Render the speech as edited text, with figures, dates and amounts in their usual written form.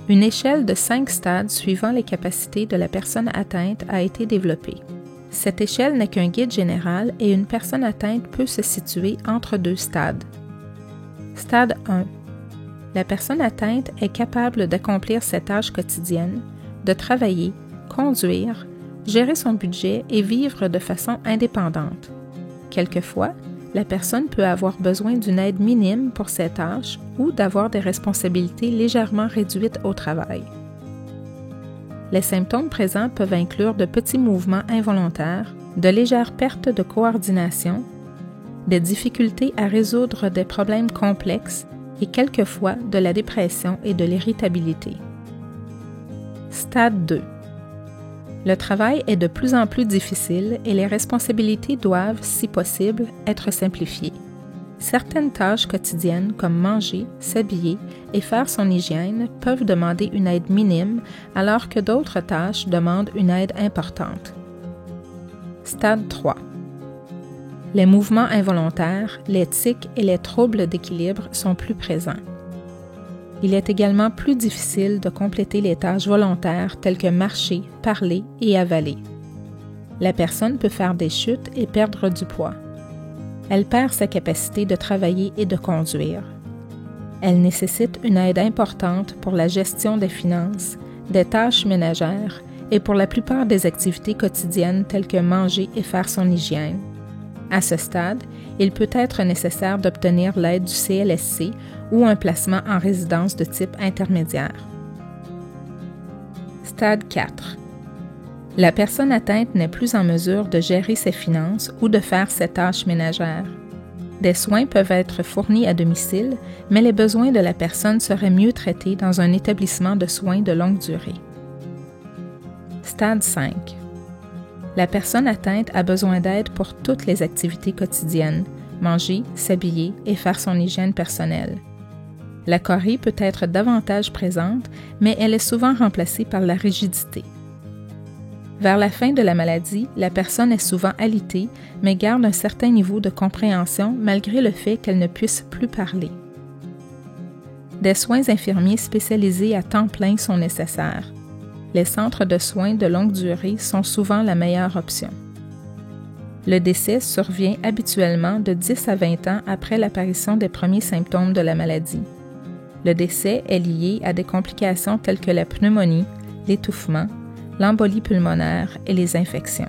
Une échelle de 5 stades suivant les capacités de la personne atteinte a été développée. Cette échelle n'est qu'un guide général et une personne atteinte peut se situer entre 2 stades. Stade 1. La personne atteinte est capable d'accomplir ses tâches quotidiennes, de travailler, conduire, gérer son budget et vivre de façon indépendante. Quelquefois, la personne peut avoir besoin d'une aide minime pour ses tâches ou d'avoir des responsabilités légèrement réduites au travail. Les symptômes présents peuvent inclure de petits mouvements involontaires, de légères pertes de coordination, des difficultés à résoudre des problèmes complexes et quelquefois de la dépression et de l'irritabilité. Stade 2. Le travail est de plus en plus difficile et les responsabilités doivent, si possible, être simplifiées. Certaines tâches quotidiennes comme manger, s'habiller et faire son hygiène peuvent demander une aide minime alors que d'autres tâches demandent une aide importante. Stade 3. Les mouvements involontaires, les tics et les troubles d'équilibre sont plus présents. Il est également plus difficile de compléter les tâches volontaires telles que marcher, parler et avaler. La personne peut faire des chutes et perdre du poids. Elle perd sa capacité de travailler et de conduire. Elle nécessite une aide importante pour la gestion des finances, des tâches ménagères et pour la plupart des activités quotidiennes telles que manger et faire son hygiène. À ce stade, il peut être nécessaire d'obtenir l'aide du CLSC ou un placement en résidence de type intermédiaire. Stade 4. La personne atteinte n'est plus en mesure de gérer ses finances ou de faire ses tâches ménagères. Des soins peuvent être fournis à domicile, mais les besoins de la personne seraient mieux traités dans un établissement de soins de longue durée. Stade 5. La personne atteinte a besoin d'aide pour toutes les activités quotidiennes, manger, s'habiller et faire son hygiène personnelle. La chorie peut être davantage présente, mais elle est souvent remplacée par la rigidité. Vers la fin de la maladie, la personne est souvent alitée, mais garde un certain niveau de compréhension malgré le fait qu'elle ne puisse plus parler. Des soins infirmiers spécialisés à temps plein sont nécessaires. Les centres de soins de longue durée sont souvent la meilleure option. Le décès survient habituellement de 10 à 20 ans après l'apparition des premiers symptômes de la maladie. Le décès est lié à des complications telles que la pneumonie, l'étouffement, l'embolie pulmonaire et les infections.